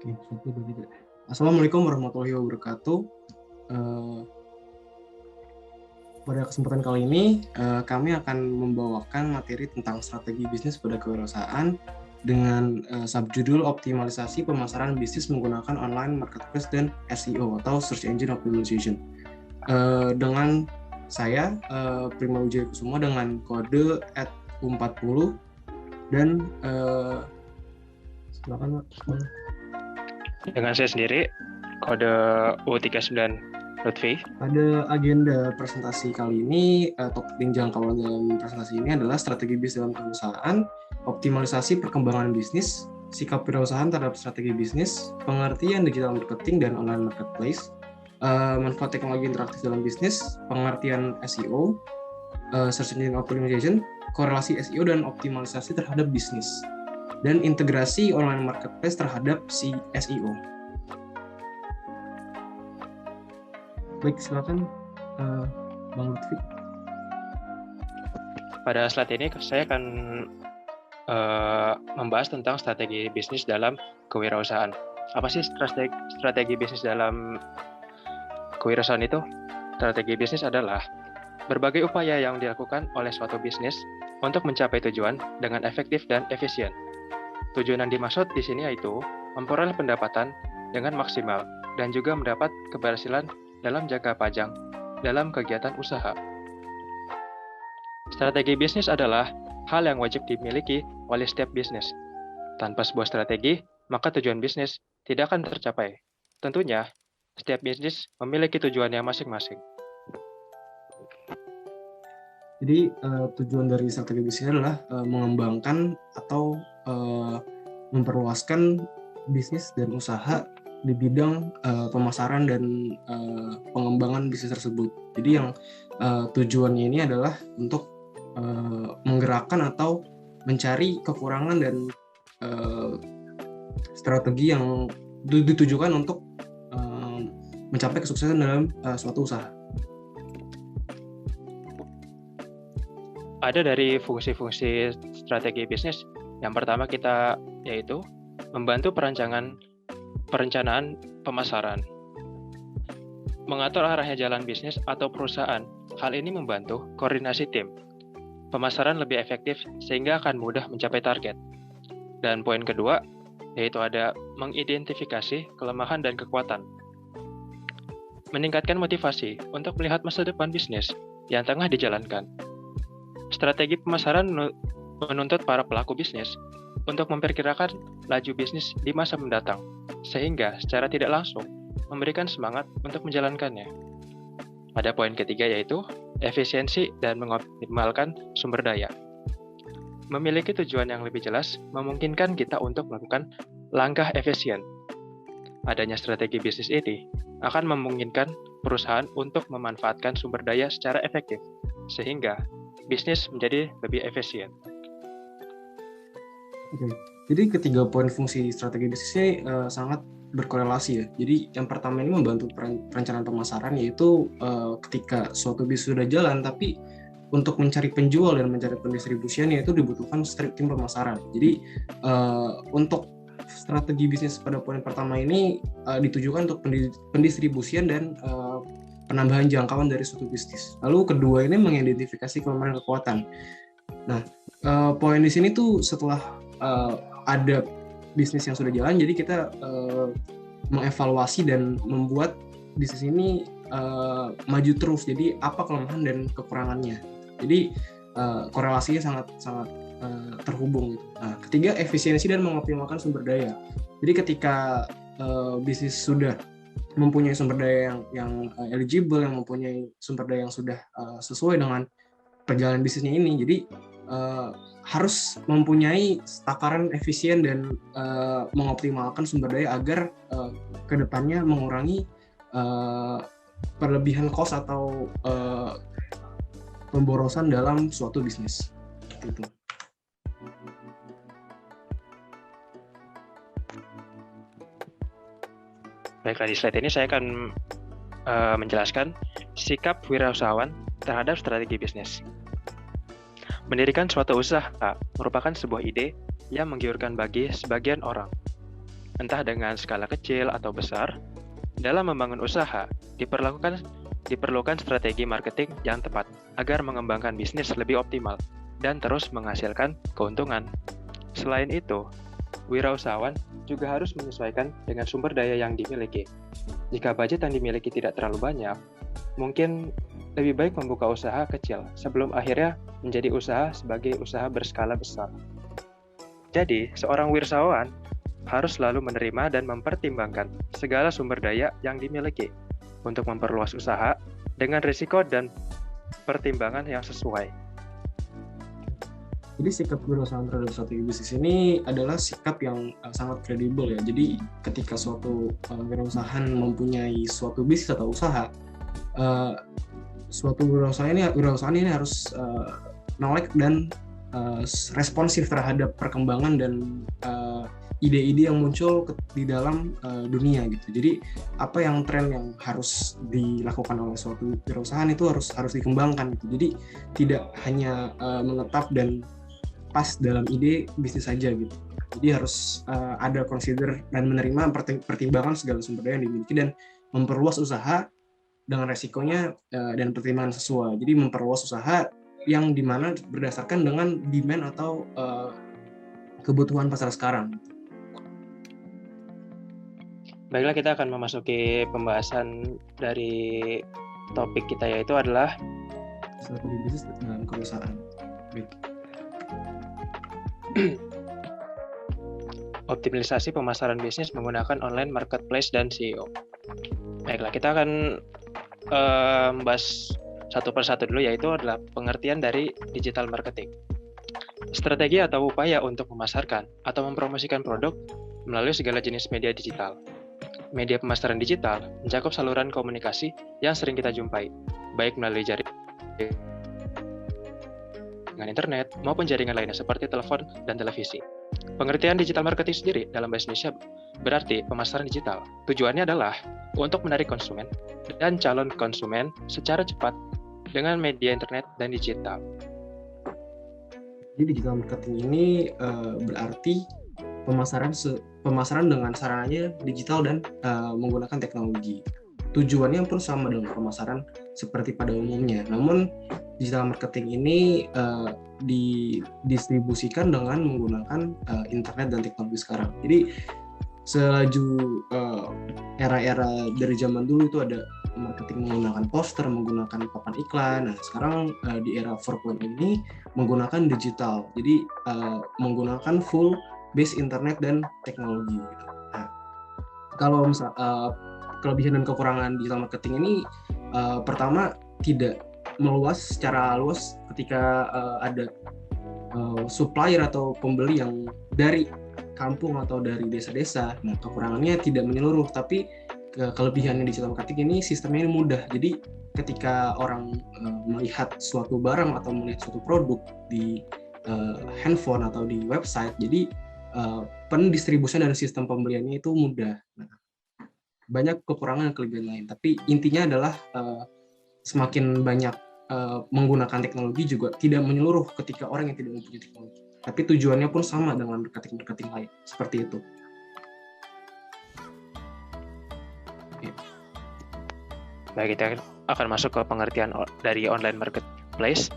Oke, 1, 2, 3. Assalamualaikum warahmatullahi wabarakatuh. Eh, Pada kesempatan kali ini, kami akan membawakan materi tentang strategi bisnis pada kewirausahaan dengan subjudul optimalisasi pemasaran bisnis menggunakan online marketplace dan SEO atau Search Engine Optimization. Dengan saya, Prima Wijaya Kusuma dengan kode @u40 dan silakan Pak. Dengan saya sendiri, kode U39 Lutfi. Pada agenda presentasi kali ini, topik jangkauan dalam presentasi ini adalah strategi bisnis dalam perusahaan, optimalisasi perkembangan bisnis, sikap perusahaan terhadap strategi bisnis, pengertian digital marketing dan online marketplace, manfaat teknologi interaktif dalam bisnis, pengertian SEO, Search Engine Optimization, korelasi SEO dan optimalisasi terhadap bisnis, dan integrasi online marketplace terhadap si SEO. Baik, silakan Bang Lutfi. Pada slide ini saya akan membahas tentang strategi bisnis dalam kewirausahaan. Apa sih strategi bisnis dalam kewirausahaan itu? Strategi bisnis adalah berbagai upaya yang dilakukan oleh suatu bisnis untuk mencapai tujuan dengan efektif dan efisien. Tujuan yang dimaksud di sini yaitu memperoleh pendapatan dengan maksimal dan juga mendapat keberhasilan dalam jangka panjang dalam kegiatan usaha. Strategi bisnis adalah hal yang wajib dimiliki oleh setiap bisnis. Tanpa sebuah strategi, maka tujuan bisnis tidak akan tercapai. Tentunya, setiap bisnis memiliki tujuannya masing-masing. Jadi tujuan dari strategi bisnis adalah mengembangkan atau memperluaskan bisnis dan usaha di bidang pemasaran dan pengembangan bisnis tersebut. Jadi yang tujuannya ini adalah untuk menggerakkan atau mencari kekurangan dan strategi yang ditujukan untuk mencapai kesuksesan dalam suatu usaha. Ada dari fungsi-fungsi strategi bisnis. Yang pertama kita yaitu membantu perencanaan pemasaran. Mengatur arahnya jalan bisnis atau perusahaan. Hal ini membantu koordinasi tim. Pemasaran lebih efektif sehingga akan mudah mencapai target. Dan poin kedua yaitu ada mengidentifikasi kelemahan dan kekuatan. Meningkatkan motivasi untuk melihat masa depan bisnis yang tengah dijalankan. Strategi pemasaran menuntut para pelaku bisnis untuk memperkirakan laju bisnis di masa mendatang, sehingga secara tidak langsung memberikan semangat untuk menjalankannya. Pada poin ketiga yaitu efisiensi dan mengoptimalkan sumber daya. Memiliki tujuan yang lebih jelas memungkinkan kita untuk melakukan langkah efisien. Adanya strategi bisnis ini akan memungkinkan perusahaan untuk memanfaatkan sumber daya secara efektif, sehingga bisnis menjadi lebih efisien. Oke. Jadi ketiga poin fungsi strategi bisnis ini sangat berkorelasi ya. Jadi yang pertama ini membantu perencanaan pemasaran, yaitu ketika suatu bisnis sudah jalan tapi untuk mencari penjual dan mencari pendistribusian yaitu dibutuhkan tim pemasaran. Jadi untuk strategi bisnis pada poin pertama ini ditujukan untuk pendistribusian dan penambahan jangkauan dari suatu bisnis. Lalu kedua ini mengidentifikasi kelemahan dan kekuatan. Nah, poin di sini tuh setelah ada bisnis yang sudah jalan, jadi kita mengevaluasi dan membuat bisnis ini maju terus. Jadi apa kelemahan dan kekurangannya. Jadi korelasinya sangat terhubung. Gitu. Nah, ketiga efisiensi dan mengoptimalkan sumber daya. Jadi ketika bisnis sudah mempunyai sumber daya yang eligible, yang mempunyai sumber daya yang sudah sesuai dengan perjalanan bisnisnya ini, jadi harus mempunyai takaran efisien dan mengoptimalkan sumber daya agar kedepannya mengurangi perlebihan cost atau pemborosan dalam suatu bisnis. Itu. Baiklah, di slide ini saya akan menjelaskan sikap wirausahawan terhadap strategi bisnis. Mendirikan suatu usaha merupakan sebuah ide yang menggiurkan bagi sebagian orang. entah dengan skala kecil atau besar. Dalam membangun usaha, diperlukan strategi marketing yang tepat agar mengembangkan bisnis lebih optimal dan terus menghasilkan keuntungan. Selain itu, wirausahawan juga harus menyesuaikan dengan sumber daya yang dimiliki. Jika budget yang dimiliki tidak terlalu banyak, mungkin lebih baik membuka usaha kecil sebelum akhirnya menjadi usaha sebagai usaha berskala besar. Jadi, seorang wirausahawan harus selalu menerima dan mempertimbangkan segala sumber daya yang dimiliki untuk memperluas usaha dengan risiko dan pertimbangan yang sesuai. Jadi sikap wirausahaan terhadap strategi bisnis ini adalah sikap yang sangat kredibel ya. Jadi ketika suatu wirausahaan mempunyai suatu bisnis atau usaha, suatu wirausahaan ini harus melek dan responsif terhadap perkembangan dan ide-ide yang muncul di dalam dunia gitu. Jadi apa yang tren yang harus dilakukan oleh suatu wirausahaan itu harus dikembangkan gitu. Jadi tidak hanya menetap dan pas dalam ide bisnis saja gitu. Jadi harus ada consider dan menerima pertimbangan segala sumber daya yang dimiliki dan memperluas usaha dengan resikonya dan pertimbangan sesuai. Jadi memperluas usaha yang dimana berdasarkan dengan demand atau kebutuhan pasar sekarang. Baiklah, kita akan memasuki pembahasan dari topik kita, yaitu adalah strategi bisnis dengan perusahaan. Optimalisasi pemasaran bisnis menggunakan online marketplace dan SEO. Baiklah, kita akan membahas satu persatu dulu, yaitu adalah pengertian dari digital marketing. Strategi atau upaya untuk memasarkan atau mempromosikan produk melalui segala jenis media digital. Media pemasaran digital mencakup saluran komunikasi yang sering kita jumpai, baik melalui jaringan internet maupun jaringan lainnya seperti telepon dan televisi. Pengertian digital marketing sendiri dalam bahasa Indonesia berarti pemasaran digital. Tujuannya adalah untuk menarik konsumen dan calon konsumen secara cepat dengan media internet dan digital. Jadi digital marketing ini berarti pemasaran dengan sarananya digital dan menggunakan teknologi. Tujuannya pun sama dengan pemasaran seperti pada umumnya. Namun digital marketing ini didistribusikan dengan menggunakan internet dan teknologi sekarang. Jadi selaju era-era dari zaman dulu itu ada marketing menggunakan poster, menggunakan papan iklan. Nah, sekarang di era 4.0 ini menggunakan digital. Jadi menggunakan full base internet dan teknologi. Nah, kalau kelebihan dan kekurangan digital marketing ini, pertama tidak meluas secara luas ketika ada supplier atau pembeli yang dari kampung atau dari desa-desa. Nah, kekurangannya tidak menyeluruh, tapi kelebihannya digital marketing ini sistemnya mudah. Jadi ketika orang melihat suatu barang atau melihat suatu produk di handphone atau di website, jadi pendistribusian dan sistem pembeliannya itu mudah. Nah, banyak kekurangan dan kelebihan lain, tapi intinya adalah semakin banyak menggunakan teknologi juga tidak menyeluruh ketika orang yang tidak mempunyai teknologi. Tapi tujuannya pun sama dengan marketing lain, seperti itu. Baik, kita akan masuk ke pengertian dari online marketplace.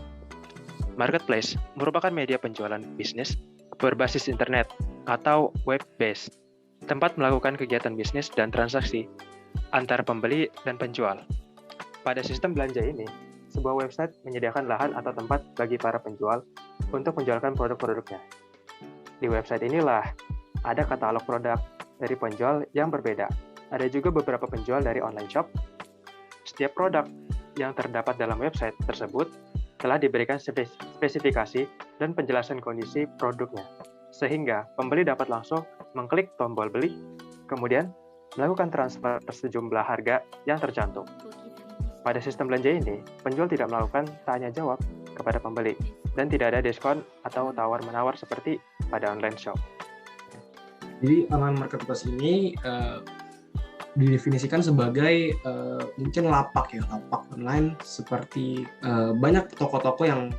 Marketplace merupakan media penjualan bisnis berbasis internet atau web-based, tempat melakukan kegiatan bisnis dan transaksi antar pembeli dan penjual. Pada sistem belanja ini, sebuah website menyediakan lahan atau tempat bagi para penjual untuk menjualkan produk-produknya. Di website inilah ada katalog produk dari penjual yang berbeda. Ada juga beberapa penjual dari online shop. Setiap produk yang terdapat dalam website tersebut telah diberikan spesifikasi dan penjelasan kondisi produknya, sehingga pembeli dapat langsung mengklik tombol beli, kemudian melakukan transfer sejumlah harga yang tercantum. Pada sistem belanja ini, penjual tidak melakukan tanya jawab kepada pembeli, dan tidak ada diskon atau tawar-menawar seperti pada online shop. Jadi online marketplace ini didefinisikan sebagai mungkin lapak online, seperti banyak toko-toko yang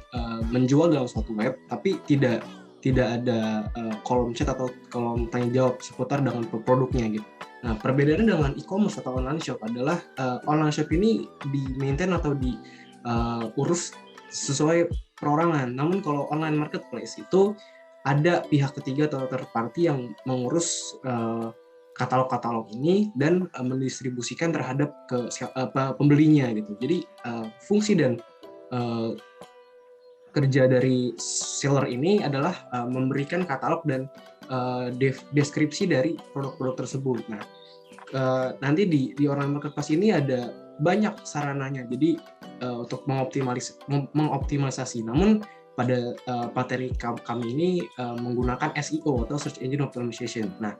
menjual dalam suatu web, tapi tidak tidak ada kolom chat atau kolom tanya jawab seputar dengan produknya gitu. Nah, perbedaannya dengan e-commerce atau online shop adalah online shop ini di-maintain atau diurus sesuai perorangan. Namun kalau online marketplace itu ada pihak ketiga atau third party yang mengurus katalog-katalog ini dan mendistribusikan terhadap ke pembelinya gitu. Jadi fungsi dan kerja dari seller ini adalah memberikan katalog dan deskripsi dari produk-produk tersebut. Nah, nanti di online marketplace ini ada banyak sarananya. Jadi untuk mengoptimalisasi. Namun pada materi kami ini menggunakan SEO atau Search Engine Optimization. Nah,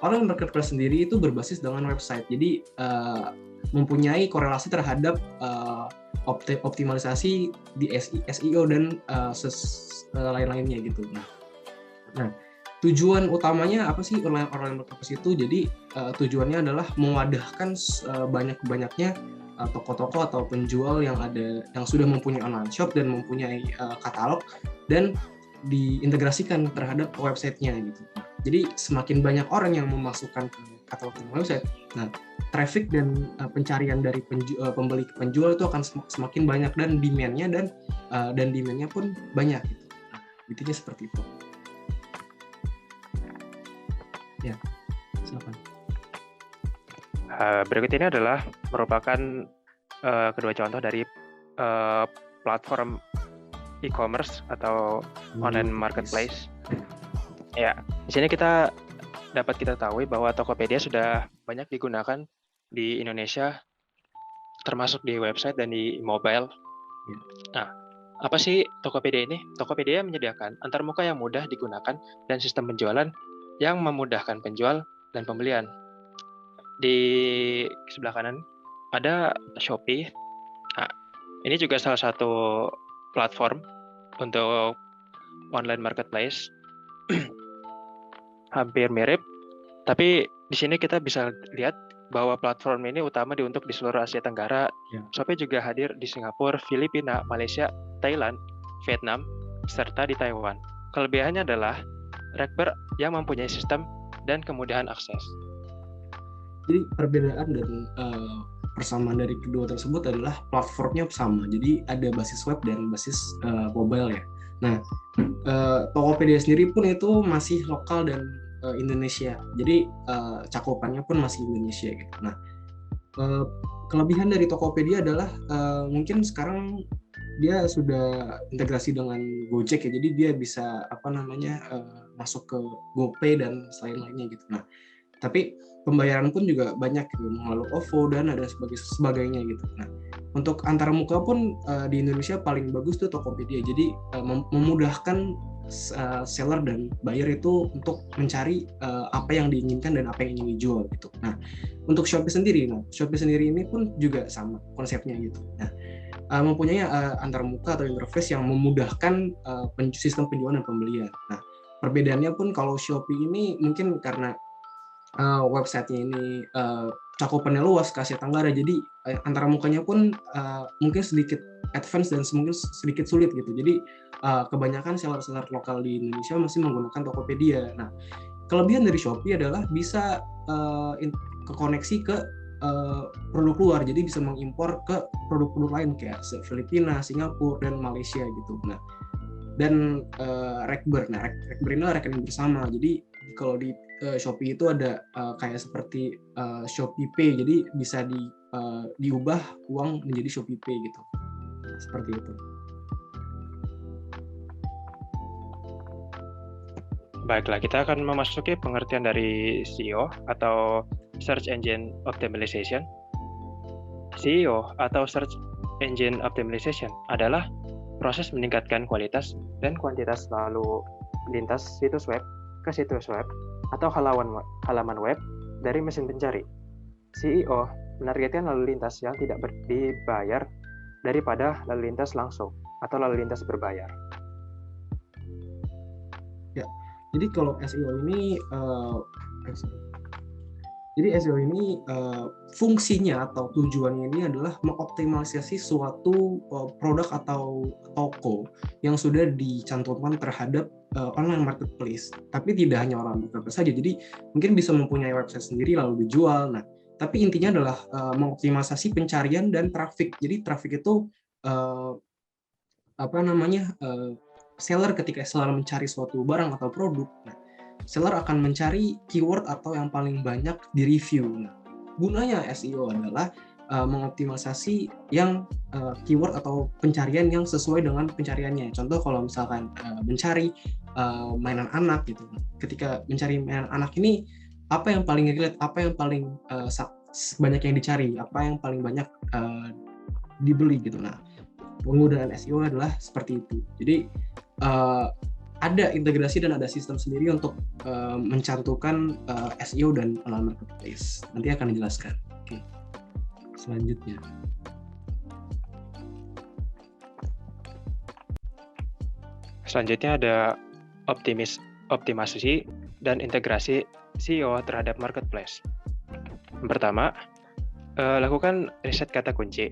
online marketplace sendiri itu berbasis dengan website. Jadi mempunyai korelasi terhadap optimalisasi di SEO dan lain-lainnya gitu. Nah, tujuan utamanya apa sih online marketplace itu? Jadi tujuannya adalah mewadahkan banyak-banyaknya toko-toko atau penjual yang sudah mempunyai online shop dan mempunyai katalog dan diintegrasikan terhadap websitenya gitu. Jadi semakin banyak orang yang memasukkan ke katalog website, nah traffic dan pencarian dari pembeli ke penjual itu akan semakin banyak dan demand-nya pun banyak gitu. Nah, intinya seperti itu. Ya, silakan. Berikut ini adalah merupakan kedua contoh dari platform e-commerce atau online marketplace. Ya, di sini dapat kita tahu bahwa Tokopedia sudah banyak digunakan di Indonesia, termasuk di website dan di mobile. Nah, apa sih Tokopedia ini? Tokopedia menyediakan antarmuka yang mudah digunakan dan sistem penjualan yang memudahkan penjual dan pembelian. Di sebelah kanan ada Shopee. Nah, ini juga salah satu platform untuk online marketplace. Hampir mirip, tapi di sini kita bisa lihat bahwa platform ini utama untuk di seluruh Asia Tenggara. Shopee juga hadir di Singapura, Filipina, Malaysia, Thailand, Vietnam, serta di Taiwan. Kelebihannya adalah Rekber yang mempunyai sistem dan kemudahan akses. Jadi perbedaan dan persamaan dari kedua tersebut adalah platformnya sama. Jadi ada basis web dan basis mobile ya. Nah, Tokopedia sendiri pun itu masih lokal dan Indonesia. Jadi cakupannya pun masih Indonesia gitu. Nah, kelebihan dari Tokopedia adalah mungkin sekarang dia sudah integrasi dengan Gojek ya. Jadi dia bisa masuk ke GoPay dan lain-lainnya gitu. Nah, tapi pembayaran pun juga banyak gitu, melalui OVO dan ada sebagainya gitu. Nah, untuk antarmuka pun di Indonesia paling bagus tuh Tokopedia. Jadi memudahkan seller dan buyer itu untuk mencari apa yang diinginkan dan apa yang ingin dijual gitu. Nah, untuk Shopee sendiri ini pun juga sama konsepnya gitu. Nah, mempunyai antarmuka atau interface yang memudahkan sistem penjualan dan pembelian. Nah, perbedaannya pun kalau Shopee ini mungkin karena websitenya ini cakupannya luas ke Asia Tenggara, jadi antarmukanya pun mungkin sedikit advance dan mungkin sedikit sulit gitu. Jadi kebanyakan seller-seller lokal di Indonesia masih menggunakan Tokopedia. Nah, kelebihan dari Shopee adalah bisa kekoneksi ke produk luar, jadi bisa mengimpor ke produk-produk lain kayak Filipina, Singapura, dan Malaysia gitu. Nah, dan Rekber. Nah, Rekber ini rekening bersama. Jadi kalau di Shopee itu ada kayak seperti Shopee Pay, jadi bisa diubah uang menjadi Shopee Pay gitu. Seperti itu. Baiklah, kita akan memasuki pengertian dari SEO atau Search Engine Optimization. SEO atau Search Engine Optimization adalah proses meningkatkan kualitas dan kuantitas lalu lintas situs web ke situs web atau halaman web dari mesin pencari. SEO menargetkan lalu lintas yang tidak dibayar daripada lalu lintas langsung atau lalu lintas berbayar. Ya, jadi kalau SEO ini fungsinya atau tujuannya ini adalah mengoptimalisasi suatu produk atau toko yang sudah dicantumkan terhadap online marketplace, tapi tidak hanya online marketplace saja. Jadi mungkin bisa mempunyai website sendiri lalu dijual. Nah, tapi intinya adalah mengoptimalisasi pencarian dan traffic. Jadi traffic itu seller ketika seller mencari suatu barang atau produk, nah, seller akan mencari keyword atau yang paling banyak di review. Nah, gunanya SEO adalah mengoptimalisasi yang keyword atau pencarian yang sesuai dengan pencariannya. Contoh kalau misalkan mencari mainan anak gitu. Ketika mencari mainan anak ini apa yang paling relate, apa yang paling banyak yang dicari, apa yang paling banyak dibeli gitu. Nah, penggunaan SEO adalah seperti itu. Jadi ada integrasi dan ada sistem sendiri untuk mencantumkan SEO dan online marketplace. Nanti akan dijelaskan. Oke. Selanjutnya. Selanjutnya ada optimasi dan integrasi SEO terhadap marketplace. Pertama, lakukan riset kata kunci.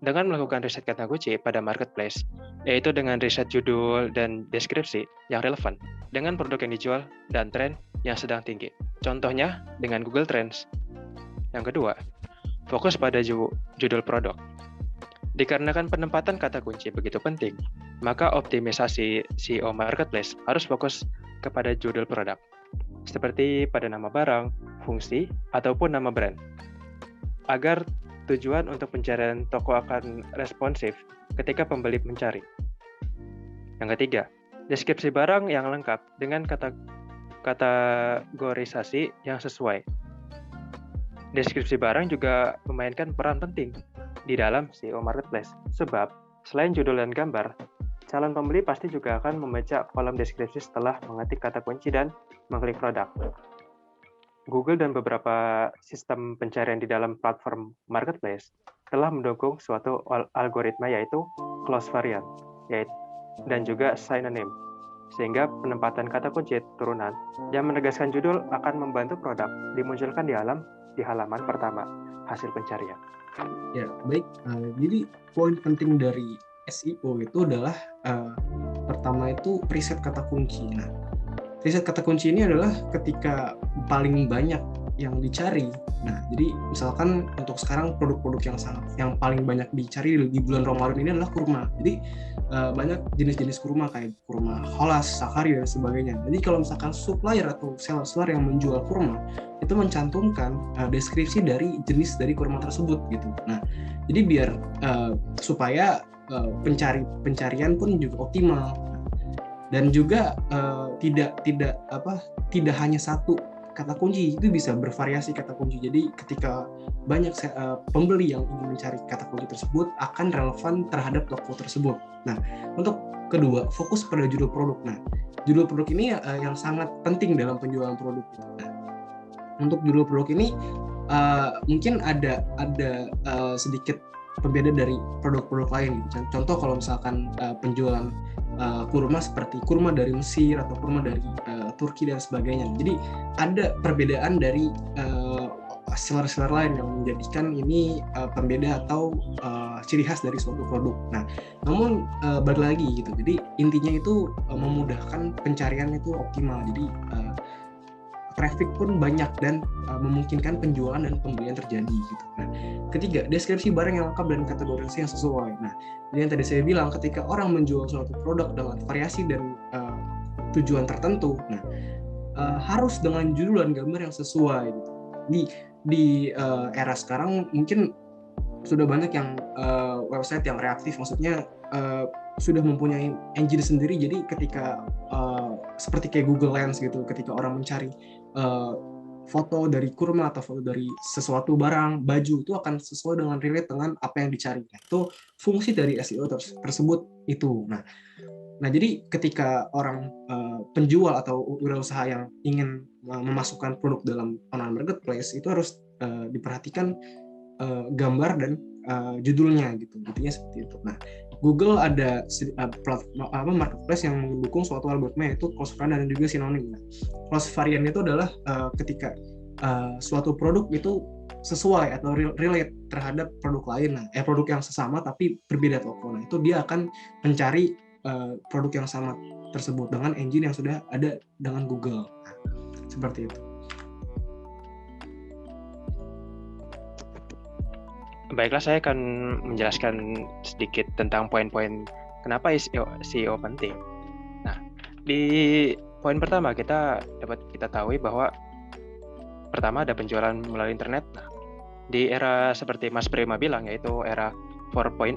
Dengan melakukan riset kata kunci pada marketplace, yaitu dengan riset judul dan deskripsi yang relevan dengan produk yang dijual dan tren yang sedang tinggi. Contohnya dengan Google Trends. Yang kedua, fokus pada judul produk. Dikarenakan penempatan kata kunci begitu penting, maka optimisasi SEO marketplace harus fokus kepada judul produk, seperti pada nama barang, fungsi, ataupun nama brand, agar tujuan untuk pencarian toko akan responsif ketika pembeli mencari. Yang ketiga, deskripsi barang yang lengkap dengan kategorisasi yang sesuai. Deskripsi barang juga memainkan peran penting di dalam SEO marketplace, sebab selain judul dan gambar, calon pembeli pasti juga akan membaca kolom deskripsi setelah mengetik kata kunci dan mengklik produk. Google dan beberapa sistem pencarian di dalam platform marketplace telah mendukung suatu algoritma yaitu close variant dan juga synonym, sehingga penempatan kata kunci turunan yang menegaskan judul akan membantu produk dimunculkan di halaman pertama hasil pencarian. Ya, baik. Jadi poin penting dari SEO itu adalah pertama itu riset kata kunci. Nah, riset kata kunci ini adalah ketika paling banyak yang dicari. Nah, jadi misalkan untuk sekarang produk-produk yang paling banyak dicari di bulan Ramadan ini adalah kurma. Jadi banyak jenis-jenis kurma kayak kurma Holas, Sakari dan sebagainya. Jadi kalau misalkan supplier atau seller yang menjual kurma itu mencantumkan deskripsi dari jenis dari kurma tersebut gitu. Nah, jadi biar supaya pencarian pun juga optimal. Dan juga tidak hanya satu kata kunci, itu bisa bervariasi kata kunci. Jadi ketika banyak pembeli yang ingin mencari kata kunci tersebut akan relevan terhadap toko tersebut. Nah, untuk kedua, fokus pada judul produk. Nah, judul produk ini yang sangat penting dalam penjualan produk. Nah, untuk judul produk ini mungkin ada sedikit berbeda dari produk-produk lain. Contoh kalau misalkan penjualan kurma seperti kurma dari Mesir atau kurma dari Turki dan sebagainya. Jadi ada perbedaan dari seller-seller lain yang menjadikan ini pembeda atau ciri khas dari suatu produk. Nah, namun balik lagi gitu. Jadi intinya itu memudahkan pencarian itu optimal. Jadi traffic pun banyak dan memungkinkan penjualan dan pembelian terjadi gitu. Nah, ketiga, deskripsi barang yang lengkap dan kategorisasi yang sesuai. Nah, jadi yang tadi saya bilang ketika orang menjual suatu produk dengan variasi dan tujuan tertentu, nah harus dengan judul dan gambar yang sesuai gitu. Di era sekarang mungkin sudah banyak yang website yang reaktif, maksudnya sudah mempunyai engine sendiri. Jadi ketika seperti kayak Google Lens gitu, ketika orang mencari foto dari kurma atau foto dari sesuatu barang, baju, itu akan sesuai dengan relate dengan apa yang dicari. Itu fungsi dari SEO tersebut itu. Nah, jadi ketika orang penjual atau wirausaha yang ingin memasukkan produk dalam online marketplace itu harus diperhatikan gambar dan judulnya gitu. Intinya seperti itu. Nah, Google ada marketplace yang mendukung suatu algoritma yaitu close variant dan juga sinonim. Nah, close variant itu adalah ketika suatu produk itu sesuai atau relate terhadap produk lain. Nah, produk yang sesama tapi berbeda toko. Nah, itu dia akan mencari produk yang sama tersebut dengan engine yang sudah ada dengan Google. Nah, seperti itu. Baiklah, saya akan menjelaskan sedikit tentang poin-poin kenapa SEO penting. Nah, di poin pertama kita dapat kita tahu bahwa pertama ada penjualan melalui internet. Nah, di era seperti Mas Prima bilang, yaitu era 4.0,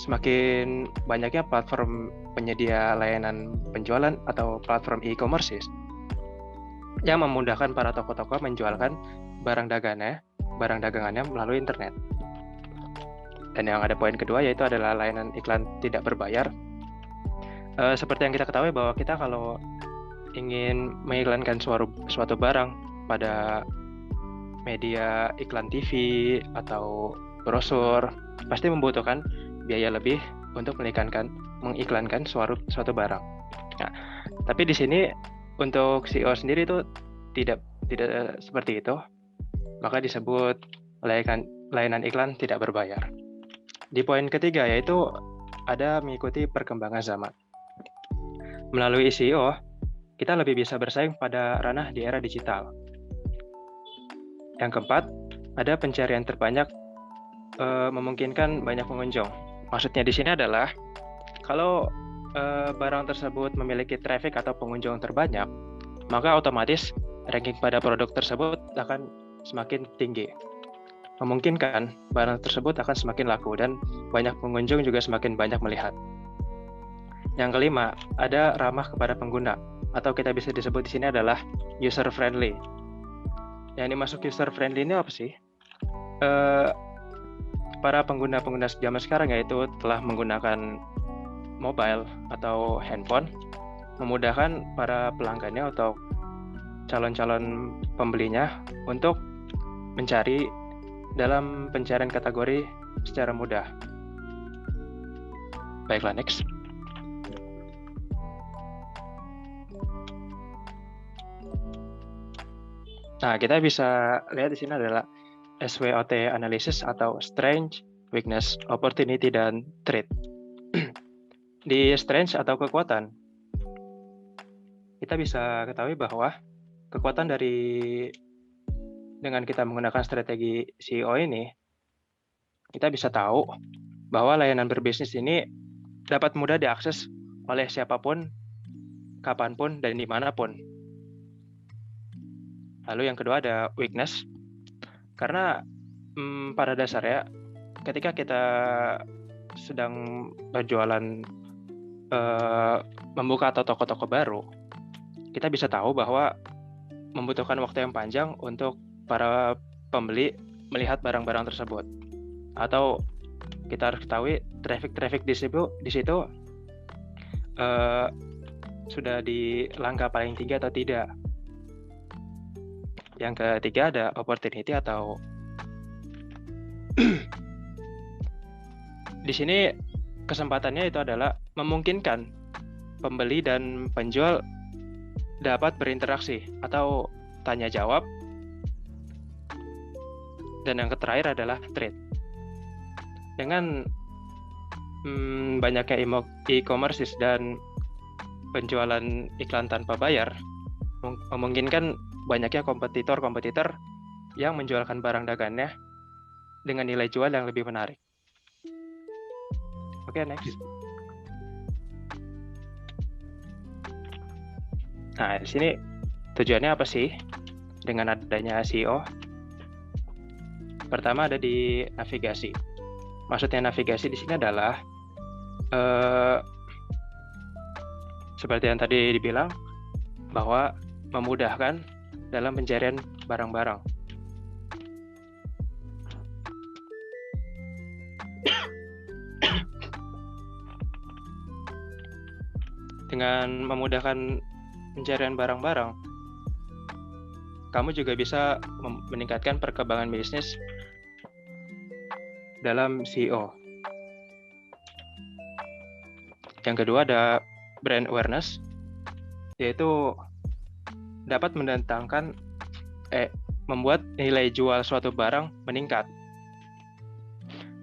semakin banyaknya platform penyedia layanan penjualan atau platform e-commerce yang memudahkan para toko-toko menjualkan barang dagangannya melalui internet. Dan yang ada poin kedua yaitu adalah layanan iklan tidak berbayar. Seperti yang kita ketahui bahwa kita kalau ingin mengiklankan suatu barang pada media iklan TV atau brosur, pasti membutuhkan biaya lebih untuk mengiklankan suatu barang. Nah, tapi di sini untuk SEO sendiri itu tidak seperti itu, maka disebut layanan iklan tidak berbayar. Di poin ketiga yaitu ada mengikuti perkembangan zaman. Melalui SEO, kita lebih bisa bersaing pada ranah di era digital. Yang keempat, ada pencarian terbanyak memungkinkan banyak pengunjung. Maksudnya di sini adalah kalau barang tersebut memiliki traffic atau pengunjung terbanyak, maka otomatis ranking pada produk tersebut akan semakin tinggi. Memungkinkan barang tersebut akan semakin laku dan banyak pengunjung juga semakin banyak melihat. Yang kelima, ada ramah kepada pengguna atau kita bisa disebut di sini adalah user friendly. Yang dimaksud user friendly ini apa sih? Para pengguna zaman sekarang yaitu telah menggunakan mobile atau handphone, memudahkan para pelanggannya atau calon-calon pembelinya untuk mencari dalam pencarian kategori secara mudah. Baiklah, next. Nah, kita bisa lihat di sini adalah SWOT analysis atau strength, weakness, opportunity, dan threat. Di strength atau kekuatan, kita bisa ketahui bahwa kekuatan dengan kita menggunakan strategi SEO ini, kita bisa tahu bahwa layanan berbisnis ini dapat mudah diakses oleh siapapun, kapanpun, dan dimanapun. Lalu yang kedua ada weakness, karena pada dasarnya ketika kita sedang berjualan, membuka atau toko-toko baru, kita bisa tahu bahwa membutuhkan waktu yang panjang untuk para pembeli melihat barang-barang tersebut. Atau kita harus ketahui traffic di situ sudah di langkah paling tinggi atau tidak. Yang ketiga ada opportunity atau di sini kesempatannya itu adalah memungkinkan pembeli dan penjual dapat berinteraksi atau tanya jawab. Dan yang terakhir adalah trade. Dengan banyaknya e-commerce dan penjualan iklan tanpa bayar, memungkinkan banyaknya kompetitor yang menjualkan barang dagangannya dengan nilai jual yang lebih menarik. Oke, next. Nah, di sini tujuannya apa sih dengan adanya SEO? Pertama ada di navigasi. Maksudnya navigasi di sini adalah seperti yang tadi dibilang bahwa memudahkan dalam pencarian barang-barang. Dengan memudahkan pencarian barang-barang, kamu juga bisa meningkatkan perkembangan bisnis dalam SEO. Yang kedua ada brand awareness, yaitu dapat membuat nilai jual suatu barang meningkat.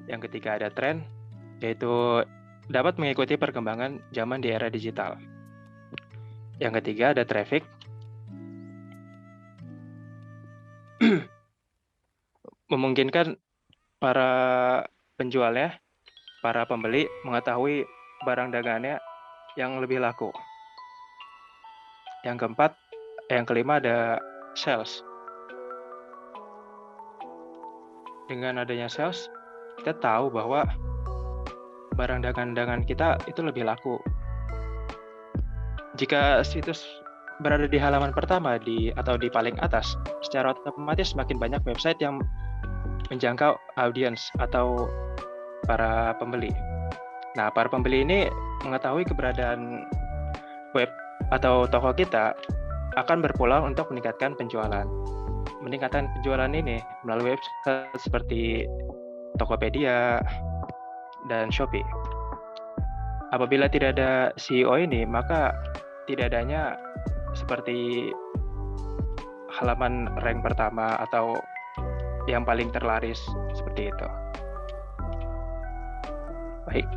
Yang ketiga ada tren, yaitu dapat mengikuti perkembangan zaman di era digital. Yang ketiga ada traffic. Memungkinkan para penjualnya, para pembeli mengetahui barang dagangannya yang lebih laku. Yang kelima ada sales. Dengan adanya sales, kita tahu bahwa barang dagangan kita itu lebih laku. Jika situs berada di halaman pertama atau di paling atas, secara otomatis semakin banyak website yang menjangkau audiens atau para pembeli. Nah, para pembeli ini mengetahui keberadaan web atau toko kita akan berpulang untuk meningkatkan penjualan. Meningkatkan penjualan ini melalui website seperti Tokopedia dan Shopee. Apabila tidak ada CEO ini, maka tidak adanya seperti halaman rank pertama atau yang paling terlaris seperti itu. Baik.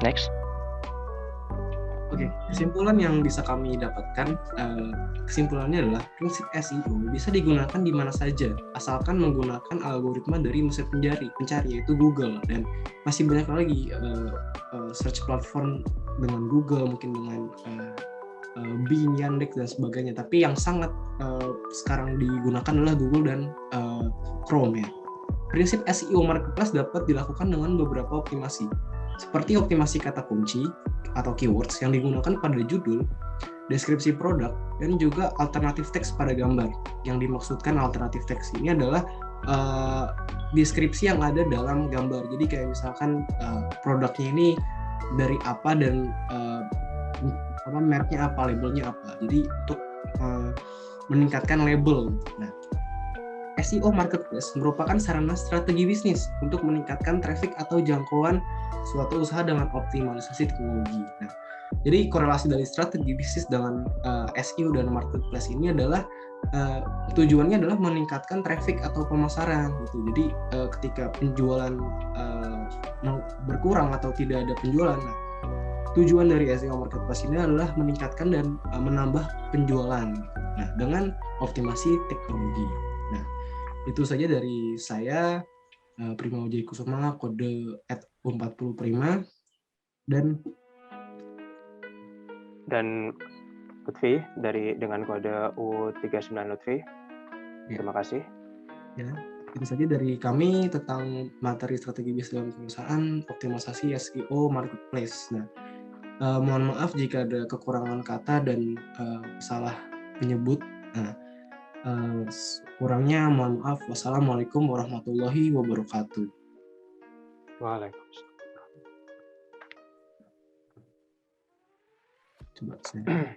Next. Oke, kesimpulan yang bisa kami dapatkan, kesimpulannya adalah prinsip SEO bisa digunakan di mana saja, asalkan menggunakan algoritma dari mesin pencari yaitu Google, dan masih banyak lagi search platform dengan Google, mungkin dengan Bing, Yandex dan sebagainya. Tapi yang sangat sekarang digunakan adalah Google dan Chrome ya. Prinsip SEO marketplace dapat dilakukan dengan beberapa optimasi, seperti optimasi kata kunci atau keywords yang digunakan pada judul, deskripsi produk, dan juga alternatif teks pada gambar. Yang dimaksudkan alternatif teks ini adalah deskripsi yang ada dalam gambar. Jadi kayak misalkan produknya ini dari apa dan mereknya apa, labelnya apa. Jadi untuk meningkatkan label. Nah, SEO marketplace merupakan sarana strategi bisnis untuk meningkatkan traffic atau jangkauan suatu usaha dengan optimalisasi teknologi. Nah, jadi korelasi dari strategi bisnis dengan SEO dan marketplace ini adalah tujuannya adalah meningkatkan traffic atau pemasaran gitu. Jadi ketika penjualan berkurang atau tidak ada penjualan, nah, tujuan dari SEO marketplace ini adalah meningkatkan dan menambah penjualan. Nah, dengan optimasi teknologi. Nah, itu saja dari saya, Prima Wijaya Kusuma, kode @40prima, dan Lutfi dengan kode U39 Lutfi. Ya. Terima kasih. Ya, itu saja dari kami tentang materi strategi bisnis dalam perusahaan, optimalisasi SEO marketplace. Nah, mohon maaf jika ada kekurangan kata dan salah menyebut. Nah, kurangnya mohon maaf. Wassalamualaikum warahmatullahi wabarakatuh. Waalaikumsalam. Coba saya